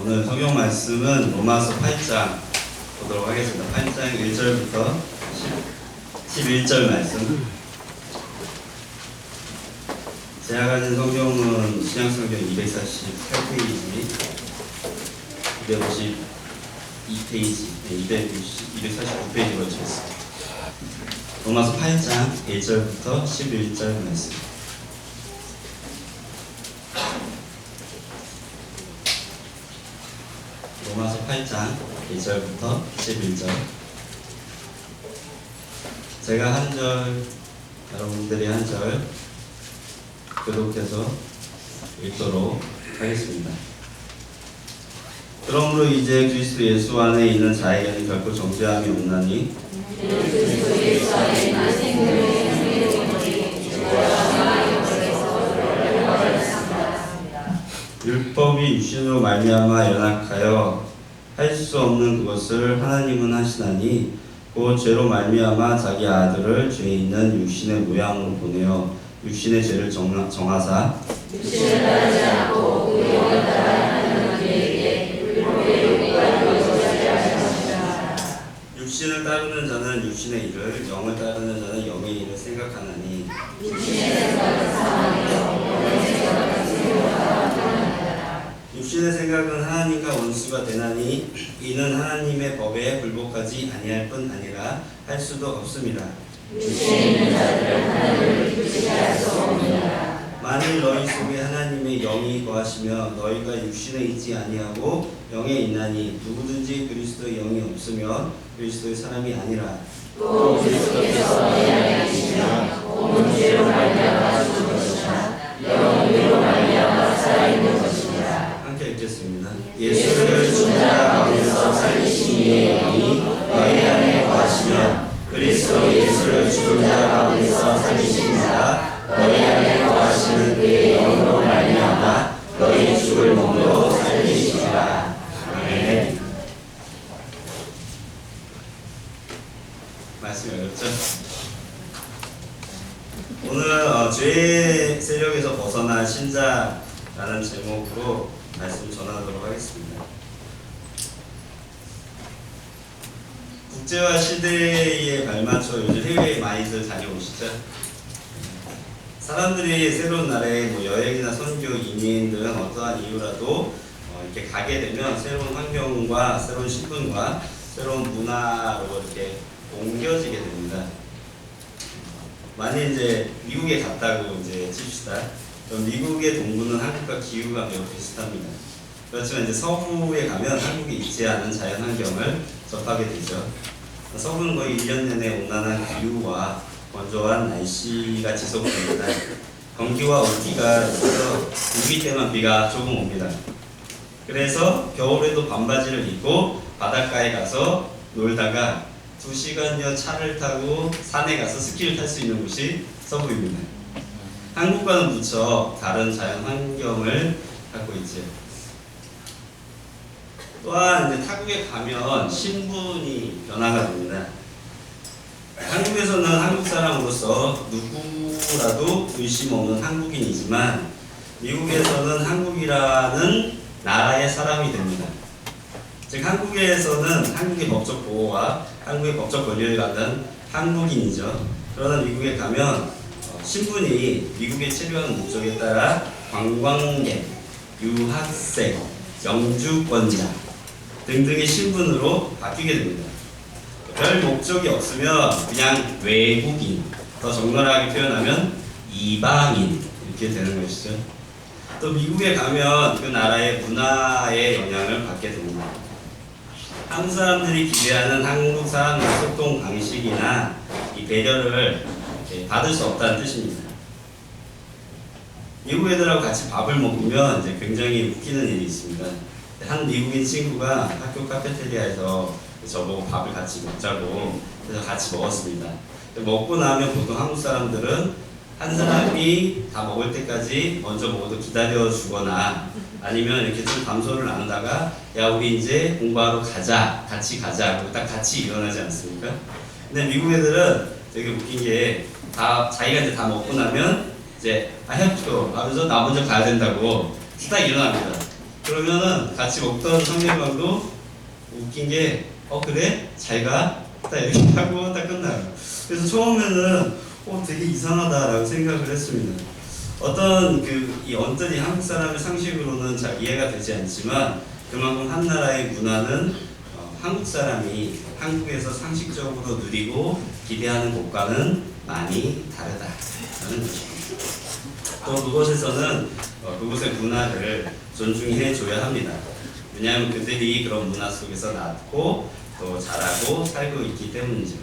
오늘 성경 말씀은 로마서 8장 보도록 하겠습니다. 8장 1절부터 11절 말씀. 제가 가진 성경은 신약성경 248페이지, 252페이지, 249페이지로 적었습니다. 로마서 8장 1절부터 11절 말씀. 로마서 8장 1절부터 11절. 제가 한 절, 여러분들이 한 절 교독해서 읽도록 하겠습니다. 그러므로 이제 그리스도 예수 안에 있는 자에게는 결코 정죄함이 없나니 그리스도 예수 안에 있는 생명의 율법이 육신으로 말미암아 연약하여 할 수 없는 그것을 하나님은 하시나니 곧 죄로 말미암아 자기 아들을 죄 있는 육신의 모양으로 보내어 육신의 죄를 정하사 육신을 따르지 않고 그 영을 따라 하는 우리에게 율법의 요구가 이루어지게 하셨습니다. 육신을 따르는 자는 육신의 일을, 영을 따르는 자는 영의 일을 생각하나니 육신의 생각은 사망이요 영의 생각은 생명과 평안이다. 육신의 생각은 하나님과 원수가 되나니 이는 하나님의 법에 불복하지 아니할 뿐 아니라 할 수도 없습니다. 육신에 있는 자들은 하나님을 기쁘시게 할 수 없느니라. 만일 너희 속에 하나님의 영이 거하시며 너희가 육신에 있지 아니하고 영에 있나니 누구든지 그리스도의 영이 없으면 그리스도의 사람이 아니라. 또 그리스도께서 너희 안에 계시면 몸은 죄로 말미암아 죽은 것이나 영은 의로 말미암아 살아있는 것이니라. 함께 읽겠습니다. 예수를 죽은 자 가운데서 살리신 이의 영이 너희 안에 거하시면 그리스도 예수를 죽은 자 가운데서 살리신 자 너희 안에 거하시는 그의 영으로 말미암아 너희 죽을 몸으로 살리시리라. 아멘. 말씀이 어렵죠? 오늘 죄의 세력에서 벗어난 신자라는 제목으로 말씀 전하도록 하겠습니다. 국제화 시대에 발맞춰 요즘 해외에 많이들 다녀오시죠? 사람들이 새로운 나라에 여행이나 선교, 이민 등 어떠한 이유라도 이렇게 가게 되면 새로운 환경과 새로운 신분과 새로운 문화로 이렇게 옮겨지게 됩니다. 만약 이제 미국에 갔다고 이제 칩시다. 그럼 미국의 동부는 한국과 기후가 매우 비슷합니다. 그렇지만 이제 서부에 가면 한국에 있지 않은 자연 환경을 접하게 되죠. 서부는 거의 1년 내내 온난한 기후와 건조한 날씨가 지속됩니다. 건기와 얼기가 있어서 우기 때만 비가 조금 옵니다. 그래서 겨울에도 반바지를 입고 바닷가에 가서 놀다가 2시간여 차를 타고 산에 가서 스키를 탈 수 있는 곳이 서부입니다. 한국과는 무척 다른 자연 환경을 갖고 있죠. 또한 이제 타국에 가면 신분이 변화가 됩니다. 한국에서는 한국 사람으로서 누구라도 의심 없는 한국인이지만 미국에서는 한국이라는 나라의 사람이 됩니다. 즉 한국에서는 한국의 법적 보호와 한국의 법적 권리를 갖는 한국인이죠. 그러나 미국에 가면 신분이 미국에 체류하는 목적에 따라 관광객, 유학생, 영주권자 등등의 신분으로 바뀌게 됩니다. 별 목적이 없으면 그냥 외국인, 더 적나라하게 표현하면 이방인 이렇게 되는 것이죠. 또 미국에 가면 그 나라의 문화의 영향을 받게 됩니다. 한국 사람들이 기대하는 한국 사람들의 소통 방식이나 이 배려를 받을 수 없다는 뜻입니다. 미국 애들하고 같이 밥을 먹으면 이제 굉장히 웃기는 일이 있습니다. 한 미국인 친구가 학교 카페테리아에서 저보고 밥을 같이 먹자고 그래서 같이 먹었습니다. 먹고 나면 보통 한국 사람들은 한 사람이 다 먹을 때까지 먼저 먹어도 기다려 주거나 아니면 이렇게 좀 담소를 나누다가 야 우리 이제 공부하러 가자, 같이 가자 하고 딱 같이 일어나지 않습니까? 근데 미국 애들은 되게 웃긴 게 다 자기가 이제 다 먹고 나면 이제 I have to 하면서 나 먼저 가야 된다고 딱 일어납니다. 그러면은 같이 먹던 상대방도 웃긴 게 그래? 잘 가? 딱 이렇게 하고 딱 끝나요. 그래서 처음에는 되게 이상하다라고 생각을 했습니다. 어떤 이 언뜻이 한국 사람의 상식으로는 잘 이해가 되지 않지만 그만큼 한 나라의 문화는 한국 사람이 한국에서 상식적으로 누리고 기대하는 것과는 많이 다르다라는 것입니다. 또 그곳에서는 그곳의 문화를 존중해 줘야 합니다. 왜냐하면 그들이 그런 문화 속에서 낳고 또 자라고 살고 있기 때문이죠.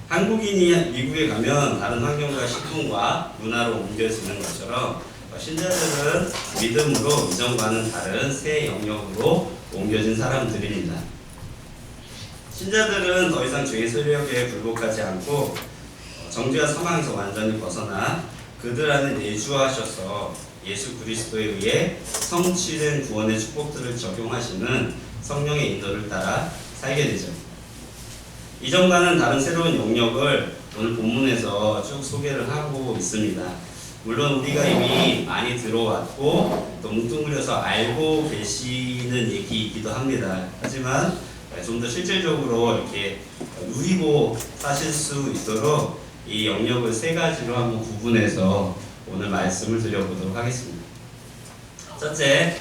한국인이 미국에 가면 다른 환경과 식품과 문화로 옮겨지는 것처럼 신자들은 믿음으로 이전과는 다른 새 영역으로 옮겨진 사람들입니다. 신자들은 더 이상 죄의 세력에 굴복하지 않고 정죄와 사망에서 완전히 벗어나 그들 안에 내주하셔서 예수 그리스도에 의해 성취된 구원의 축복들을 적용하시는 성령의 인도를 따라 살게 되죠. 이전과는 다른 새로운 영역을 오늘 본문에서 쭉 소개를 하고 있습니다. 물론 우리가 이미 많이 들어왔고 또 뭉뚱그려서 알고 계시는 얘기이기도 합니다. 하지만 좀 더 실질적으로 이렇게 누리고 사실 수 있도록 이 영역을 세 가지로 한번 구분해서 오늘 말씀을 드려보도록 하겠습니다. 첫째,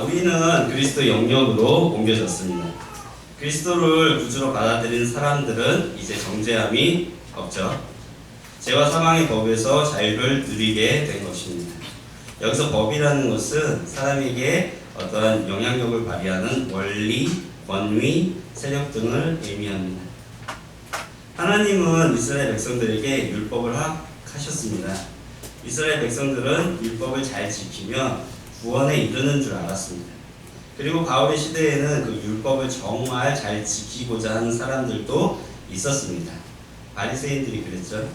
우리는 그리스도 영역으로 옮겨졌습니다. 그리스도를 구주로 받아들인 사람들은 이제 정죄함이 없죠. 죄와 사망의 법에서 자유를 누리게 된 것입니다. 여기서 법이라는 것은 사람에게 어떠한 영향력을 발휘하는 원리, 권위, 세력 등을 의미합니다. 하나님은 이스라엘 백성들에게 율법을 허락하셨습니다. 이스라엘 백성들은 율법을 잘 지키며 구원에 이르는 줄 알았습니다. 그리고 바울의 시대에는 그 율법을 정말 잘 지키고자 하는 사람들도 있었습니다. 바리새인들이 그랬죠.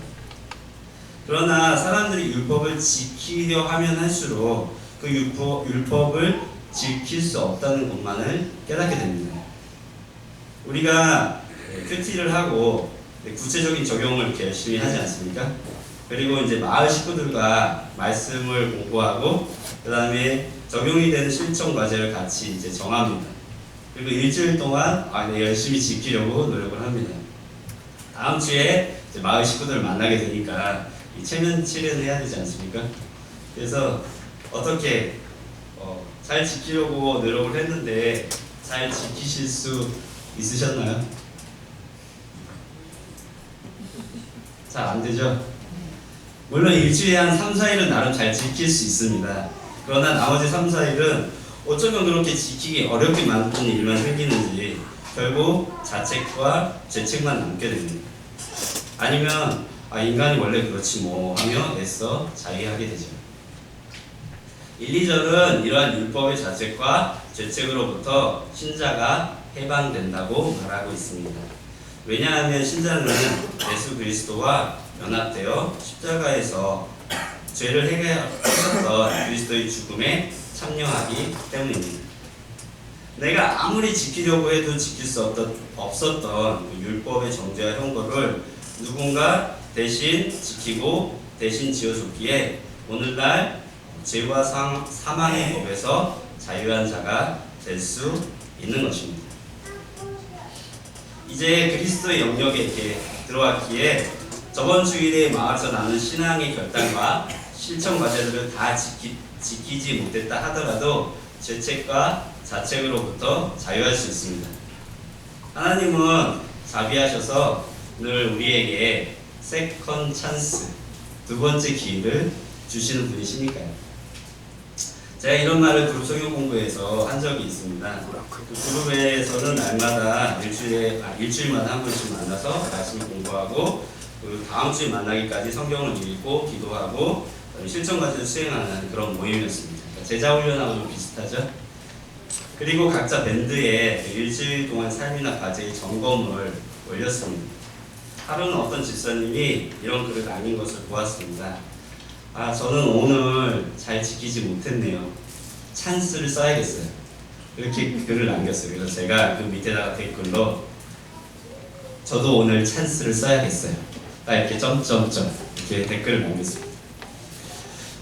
그러나 사람들이 율법을 지키려 하면 할수록 그 율법을 지킬 수 없다는 것만을 깨닫게 됩니다. 우리가 큐티를 하고 구체적인 적용을 이렇게 열심히 하지 않습니까? 그리고 이제 마을 식구들과 말씀을 공부하고 그 다음에 적용이 되는 실천 과제를 같이 이제 정합니다. 그리고 일주일 동안 열심히 지키려고 노력을 합니다. 다음 주에 이제 마을 식구들을 만나게 되니까 이 체면치레는 해야 되지 않습니까? 그래서 어떻게 잘 지키려고 노력을 했는데 잘 지키실 수 있으셨나요? 잘 안 되죠? 물론 일주일에 한 3, 4일은 나름 잘 지킬 수 있습니다. 그러나 나머지 3, 4일은 어쩌면 그렇게 지키기 어렵게 만드는 일만 생기는지 결국 자책과 죄책만 남게 됩니다. 아니면 인간이 원래 그렇지 뭐 하며 애써 자위하게 되죠. 1, 2절은 이러한 율법의 자책과 죄책으로부터 신자가 해방된다고 말하고 있습니다. 왜냐하면 신자는 예수 그리스도와 연합되어 십자가에서 죄를 해결하셨던 그리스도의 죽음에 참여하기 때문입니다. 내가 아무리 지키려고 해도 지킬 수 없었던 그 율법의 정죄와 형벌을 누군가 대신 지키고 대신 지어줬기에 오늘날 죄와 사망의 법에서 자유한 자가 될 수 있는 것입니다. 이제 그리스도의 영역에 이렇게 들어왔기에 저번 주일에 마을에서 나눈 신앙의 결단과 실천 과제들을 다 지키지 못했다 하더라도 죄책과 자책으로부터 자유할 수 있습니다. 하나님은 자비하셔서 늘 우리에게 세컨 찬스, 두 번째 기회를 주시는 분이시니까요. 제가 이런 말을 그룹 성경 공부에서 한 적이 있습니다. 그 그룹에서는 날마다 일주일마다 한 번씩 만나서 말씀을 공부하고 그 다음 주에 만나기까지 성경을 읽고 기도하고 실천 과제를 수행하는 그런 모임이었습니다. 그러니까 제자 훈련하고 좀 비슷하죠. 그리고 각자 밴드에 일주일 동안 삶이나 과제의 점검을 올렸습니다. 하루는 어떤 집사님이 이런 글을 남긴 것을 보았습니다. 저는 오늘 잘 지키지 못했네요. 찬스를 써야겠어요. 이렇게 글을 남겼어요. 그래서 제가 그 밑에다가 댓글로 저도 오늘 찬스를 써야겠어요. 이렇게 점점점 이렇게 댓글을 남겼습니다.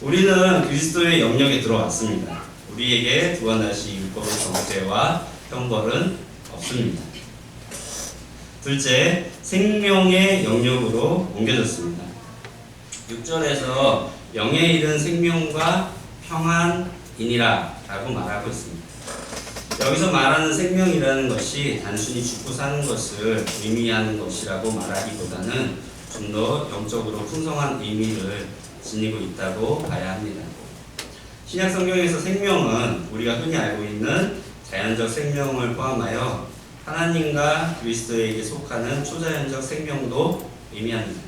우리는 그리스도의 영역에 들어왔습니다. 우리에게 두 번 다시 율법의 정죄와 형벌은 없습니다. 둘째, 생명의 영역으로 옮겨졌습니다. 6절에서 영에 이른 생명과 평안이니라 라고 말하고 있습니다. 여기서 말하는 생명이라는 것이 단순히 죽고 사는 것을 의미하는 것이라고 말하기보다는 좀 더 영적으로 풍성한 의미를 지니고 있다고 봐야 합니다. 신약 성경에서 생명은 우리가 흔히 알고 있는 자연적 생명을 포함하여 하나님과 그리스도에게 속하는 초자연적 생명도 의미합니다.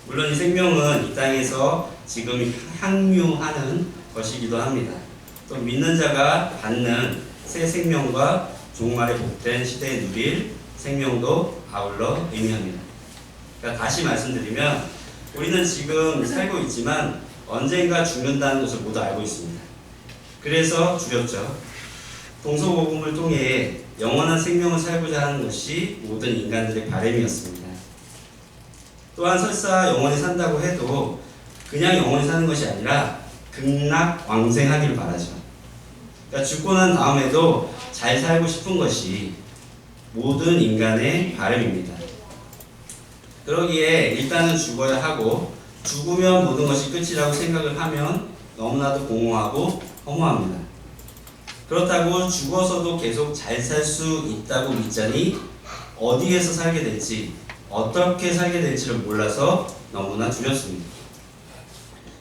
물론 이 생명은 이 땅에서 지금 향유하는 것이기도 합니다. 또 믿는 자가 받는 새 생명과 종말의 복된 시대에 누릴 생명도 아울러 의미합니다. 그러니까 다시 말씀드리면 우리는 지금 살고 있지만 언젠가 죽는다는 것을 모두 알고 있습니다. 그래서 죽였죠. 동서복음을 통해 영원한 생명을 살고자 하는 것이 모든 인간들의 바람이었습니다. 또한 설사 영원히 산다고 해도 그냥 영원히 사는 것이 아니라 극락왕생하기를 바라죠. 그러니까 죽고 난 다음에도 잘 살고 싶은 것이 모든 인간의 바람입니다. 그러기에 일단은 죽어야 하고 죽으면 모든 것이 끝이라고 생각을 하면 너무나도 공허하고 허무합니다. 그렇다고 죽어서도 계속 잘 살 수 있다고 믿자니 어디에서 살게 될지 어떻게 살게 될지를 몰라서 너무나 두렵습니다.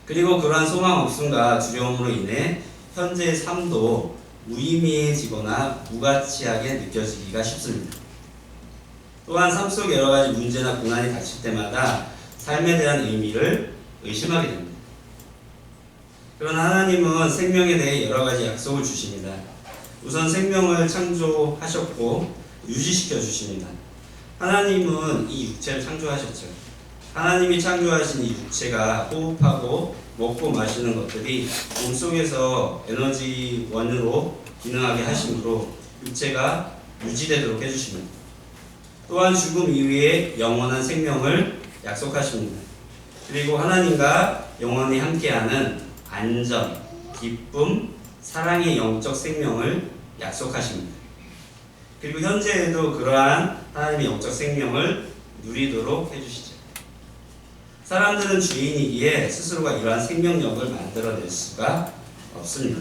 그리고 그러한 소망 없음과 두려움으로 인해 현재의 삶도 무의미해지거나 무가치하게 느껴지기가 쉽습니다. 또한 삶 속 여러 가지 문제나 고난이 닥칠 때마다 삶에 대한 의미를 의심하게 됩니다. 그러나 하나님은 생명에 대해 여러 가지 약속을 주십니다. 우선 생명을 창조하셨고 유지시켜 주십니다. 하나님은 이 육체를 창조하셨죠. 하나님이 창조하신 이 육체가 호흡하고 먹고 마시는 것들이 몸속에서 에너지원으로 기능하게 하심으로 육체가 유지되도록 해주십니다. 또한 죽음 이후에 영원한 생명을 약속하십니다. 그리고 하나님과 영원히 함께하는 안전, 기쁨, 사랑의 영적 생명을 약속하십니다. 그리고 현재에도 그러한 하나님의 영적 생명을 누리도록 해주시죠. 사람들은 주인이기에 스스로가 이러한 생명력을 만들어낼 수가 없습니다.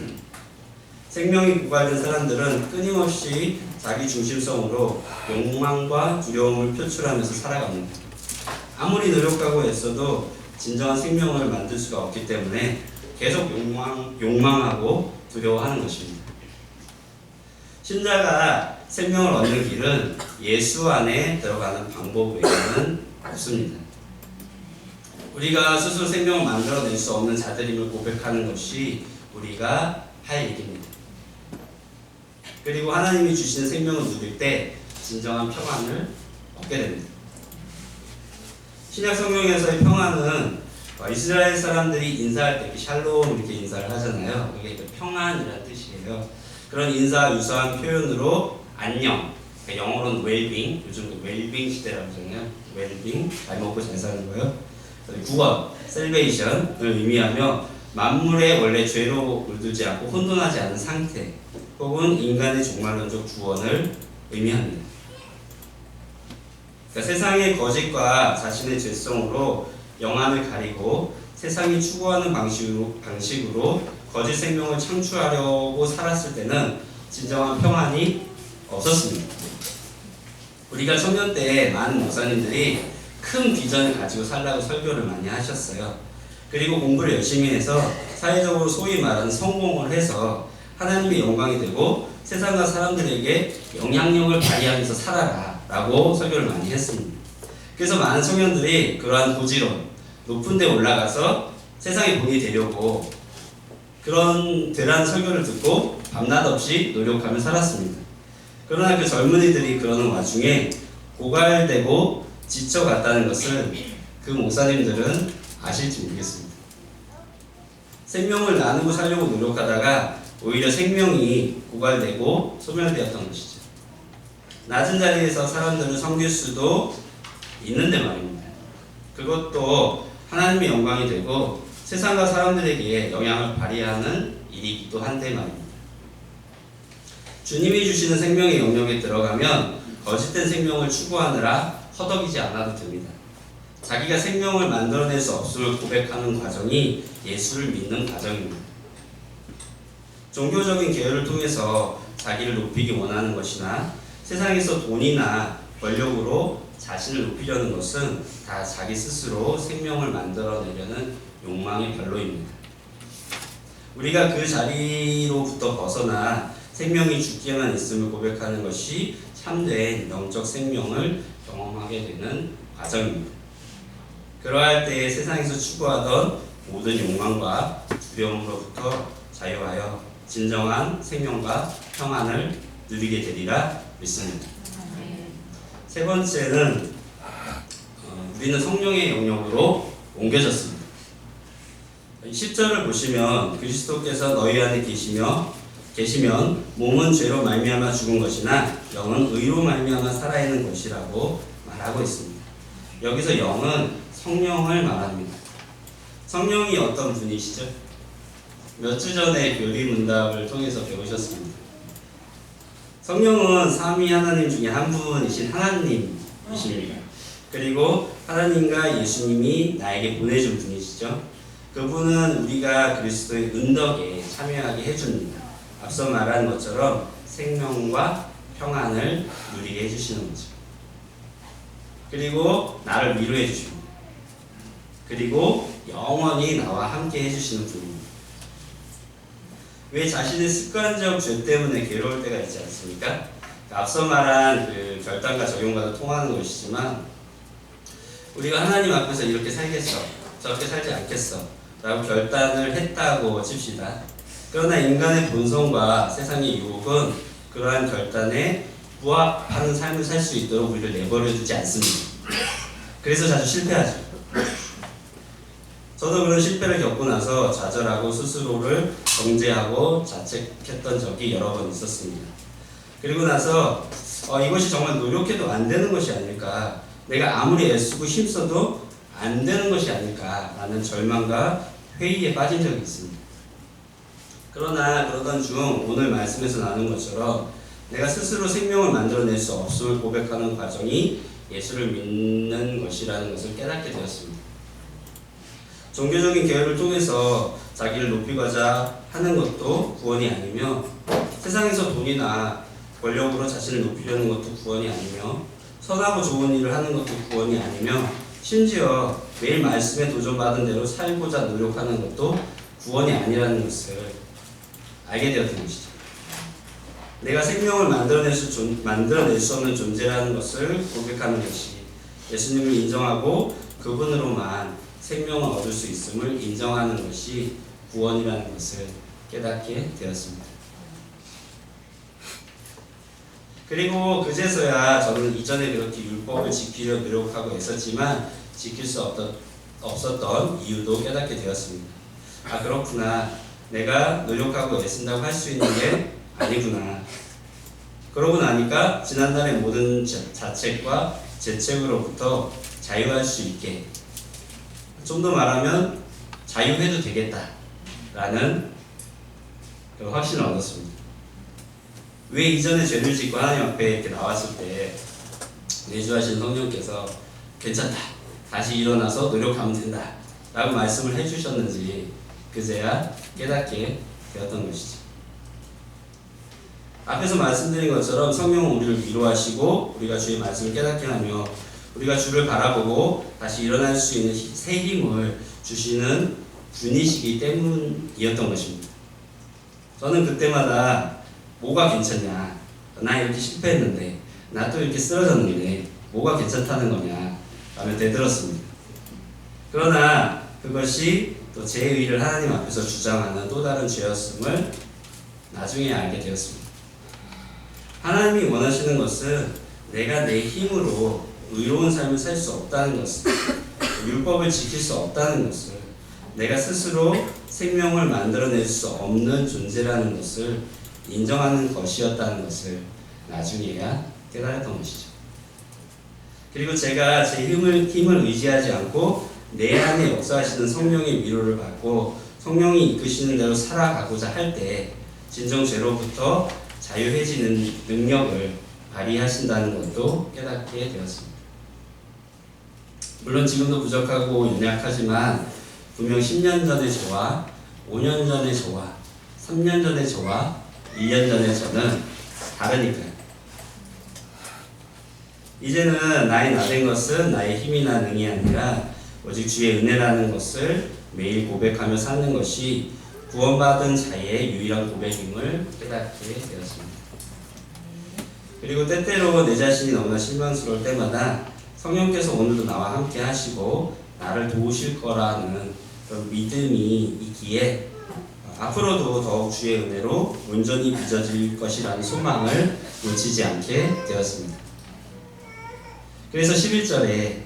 생명이 고갈된 사람들은 끊임없이 자기 중심성으로 욕망과 두려움을 표출하면서 살아갑니다. 아무리 노력하고 애써도 진정한 생명을 만들 수가 없기 때문에 계속 욕망하고 두려워하는 것입니다. 신자가 생명을 얻는 길은 예수 안에 들어가는 방법 외에는 없습니다. 우리가 스스로 생명을 만들어낼 수 없는 자들임을 고백하는 것이 우리가 할 일입니다. 그리고 하나님이 주시는 생명을 누릴 때 진정한 평안을 얻게 됩니다. 신약 성경에서의 평안은 이스라엘 사람들이 인사할 때 샬롬 이렇게 인사를 하잖아요. 이게 평안이라는 뜻이에요. 그런 인사와 유사한 표현으로 안녕, 그러니까 영어로는 웰빙, 요즘 웰빙 시대라고 하잖아요. 웰빙, 잘 먹고 잘 사는 거요. 구원, 셀베이션을 의미하며 만물의 원래 죄로 물들지 않고 혼돈하지 않은 상태 혹은 인간의 종말론적 구원을 의미합니다. 그러니까 세상의 거짓과 자신의 죄성으로 영안을 가리고 세상이 추구하는 방식으로 거짓 생명을 창출하려고 살았을 때는 진정한 평안이 없었습니다. 우리가 청년 때 많은 목사님들이 큰 비전을 가지고 살라고 설교를 많이 하셨어요. 그리고 공부를 열심히 해서 사회적으로 소위 말하는 성공을 해서 하나님의 영광이 되고 세상과 사람들에게 영향력을 발휘하면서 살아라 라고 설교를 많이 했습니다. 그래서 많은 청년들이 그러한 고지론, 높은 데 올라가서 세상의 본이 되려고 그런 대단한 설교를 듣고 밤낮 없이 노력하며 살았습니다. 그러나 그 젊은이들이 그러는 와중에 고갈되고 지쳐갔다는 것을 그 목사님들은 아실지 모르겠습니다. 생명을 나누고 살려고 노력하다가 오히려 생명이 고갈되고 소멸되었던 것이죠. 낮은 자리에서 사람들을 섬길 수도 있는데 말입니다. 그것도 하나님의 영광이 되고 세상과 사람들에게 영향을 발휘하는 일이기도 한데 말입니다. 주님이 주시는 생명의 영역에 들어가면 거짓된 생명을 추구하느라 허덕이지 않아도 됩니다. 자기가 생명을 만들어낼 수 없음을 고백하는 과정이 예수를 믿는 과정입니다. 종교적인 계율을 통해서 자기를 높이기 원하는 것이나 세상에서 돈이나 권력으로 자신을 높이려는 것은 다 자기 스스로 생명을 만들어내려는 욕망의 별로입니다. 우리가 그 자리로부터 벗어나 생명이 죽기만 있음을 고백하는 것이 참된 영적 생명을 경험하게 되는 과정입니다. 그러할 때에 세상에서 추구하던 모든 욕망과 두려움으로부터 자유하여 진정한 생명과 평안을 누리게 되리라 믿습니다. 세 번째는 우리는 성령의 영역으로 옮겨졌습니다. 10절을 보시면 그리스도께서 너희 안에 계시면 몸은 죄로 말미암아 죽은 것이나 영은 의로 말미암아 살아있는 것이라고 말하고 있습니다. 여기서 영은 성령을 말합니다. 성령이 어떤 분이시죠? 몇 주 전에 교리문답을 통해서 배우셨습니다. 성령은 삼위 하나님 중에 한 분이신 하나님이십니다. 그리고 하나님과 예수님이 나에게 보내준 분이시죠. 그분은 우리가 그리스도의 은덕에 참여하게 해줍니다. 앞서 말한 것처럼 생명과 평안을 누리게 해주시는 거죠. 그리고 나를 위로해 주십니다. 그리고 영원히 나와 함께 해주시는 분입니다. 왜 자신의 습관적 죄 때문에 괴로울 때가 있지 않습니까? 앞서 말한 그 결단과 적용과도 통하는 것이지만 우리가 하나님 앞에서 이렇게 살겠어, 저렇게 살지 않겠어 라고 결단을 했다고 칩시다. 그러나 인간의 본성과 세상의 유혹은 그러한 결단에 부합하는 삶을 살 수 있도록 우리를 내버려 두지 않습니다. 그래서 자주 실패하죠. 저도 그런 실패를 겪고 나서 좌절하고 스스로를 정죄하고 자책했던 적이 여러 번 있었습니다. 그리고 나서 이것이 정말 노력해도 안 되는 것이 아닐까, 내가 아무리 애쓰고 힘써도 안 되는 것이 아닐까라는 절망과 회의에 빠진 적이 있습니다. 그러나 그러던 중 오늘 말씀에서 나눈 것처럼 내가 스스로 생명을 만들어낼 수 없음을 고백하는 과정이 예수를 믿는 것이라는 것을 깨닫게 되었습니다. 종교적인 계율을 통해서 자기를 높이고자 하는 것도 구원이 아니며 세상에서 돈이나 권력으로 자신을 높이려는 것도 구원이 아니며 선하고 좋은 일을 하는 것도 구원이 아니며 심지어 매일 말씀에 도전받은 대로 살고자 노력하는 것도 구원이 아니라는 것을 알게 되었던 것이죠. 내가 생명을 만들어낼 수 없는 존재라는 것을 고백하는 것이 예수님을 인정하고 그분으로만 생명을 얻을 수 있음을 인정하는 것이 구원이라는 것을 깨닫게 되었습니다. 그리고 그제서야 저는 이전에 그렇게 율법을 지키려 노력하고 애썼지만 지킬 수 없었던 이유도 깨닫게 되었습니다. 아, 그렇구나. 내가 노력하고 애쓴다고 할 수 있는 게 아니구나. 그러고 나니까 지난날의 모든 자책과 죄책으로부터 자유할 수 있게, 좀 더 말하면 자유해도 되겠다라는 그런 확신을 얻었습니다. 왜 이전에 죄를 짓고 하나님 앞에 이렇게 나왔을 때 내주하신 성령께서 괜찮다, 다시 일어나서 노력하면 된다 라고 말씀을 해주셨는지 그제야 깨닫게 되었던 것이죠. 앞에서 말씀드린 것처럼 성령은 우리를 위로하시고 우리가 주의 말씀을 깨닫게 하며 우리가 주를 바라보고 다시 일어날 수 있는 새 힘을 주시는 분이시기 때문이었던 것입니다. 저는 그때마다 뭐가 괜찮냐, 나 이렇게 실패했는데, 나 또 이렇게 쓰러졌는데 뭐가 괜찮다는 거냐 라며 대들었습니다. 그러나 그것이 또 제 의를 하나님 앞에서 주장하는 또 다른 죄였음을 나중에 알게 되었습니다. 하나님이 원하시는 것은 내가 내 힘으로 의로운 삶을 살 수 없다는 것을, 율법을 지킬 수 없다는 것을, 내가 스스로 생명을 만들어낼 수 없는 존재라는 것을 인정하는 것이었다는 것을 나중에야 깨달았던 것이죠. 그리고 제가 제 힘을 의지하지 않고 내 안에 역사하시는 성령의 위로를 받고 성령이 이끄시는 대로 살아가고자 할 때 진정 죄로부터 자유해지는 능력을 발휘하신다는 것도 깨닫게 되었습니다. 물론 지금도 부족하고 연약하지만 분명 10년 전의 저와 5년 전의 저와 3년 전의 저와 1년 전의 저는 다르니까요. 이제는 나의 나된 것은 나의 힘이나 능이 아니라 오직 주의 은혜라는 것을 매일 고백하며 사는 것이 구원받은 자의 유일한 고백임을 깨닫게 되었습니다. 그리고 때때로 내 자신이 너무나 실망스러울 때마다 성령께서 오늘도 나와 함께 하시고 나를 도우실 거라는 그런 믿음이 있기에 앞으로도 더욱 주의 은혜로 온전히 빚어질 것이라는 소망을 놓치지 않게 되었습니다. 그래서 11절에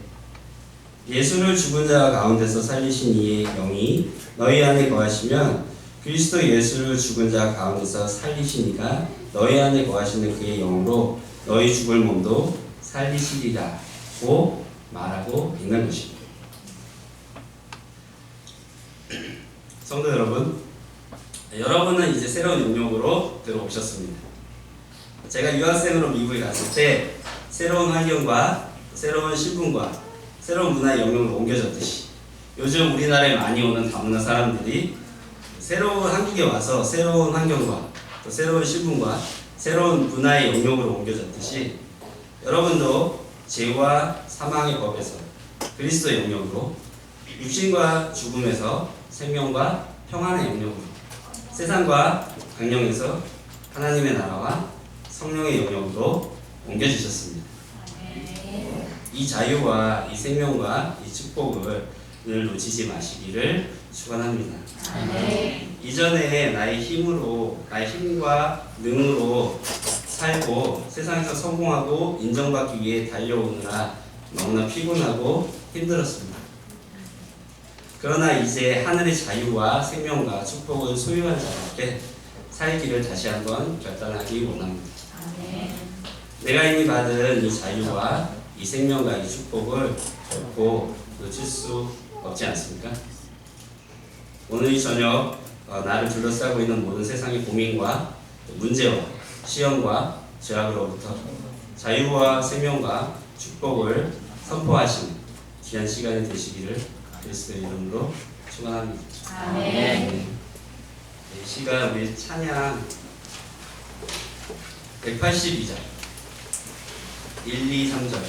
예수를 죽은 자 가운데서 살리신 이의 영이 너희 안에 거하시면 그리스도 예수를 죽은 자 가운데서 살리신 이가 너희 안에 거하시는 그의 영으로 너희 죽을 몸도 살리시리라고 말하고 있는 것입니다. 성도 여러분, 여러분은 이제 새로운 영역으로 들어오셨습니다. 제가 유학생으로 미국에 갔을 때 새로운 환경과 새로운 신분과 새로운 문화의 영역으로 옮겨졌듯이 요즘 우리나라에 많이 오는 다문화 사람들이 새로운 한국에 와서 새로운 환경과 또 새로운 신분과 새로운 문화의 영역으로 옮겨졌듯이 여러분도 죄와 사망의 법에서 그리스도의 영역으로 육신과 죽음에서 생명과 평안의 영역으로 세상과 강령에서 하나님의 나라와 성령의 영역으로 옮겨지셨습니다. 이 자유와 이 생명과 이 축복을 늘 놓치지 마시기를 축원합니다. 이전에 나의 힘과 능으로 살고 세상에서 성공하고 인정받기 위해 달려오느라 너무나 피곤하고 힘들었습니다. 그러나 이제 하늘의 자유와 생명과 축복을 소유한 자답게 살기를 다시 한번 결단하기 원합니다. 내가 이미 받은 이 자유와 이 생명과 이 축복을 결코 놓칠 수 없지 않습니까? 오늘 이 저녁 나를 둘러싸고 있는 모든 세상의 고민과 문제와 시험과 죄악으로부터 자유와 생명과 축복을 선포하시는 귀한 시간이 되시기를 그리스도의 이름으로 축원합니다. 아멘. 이 시간 우리 찬양 182절 1, 2, 3절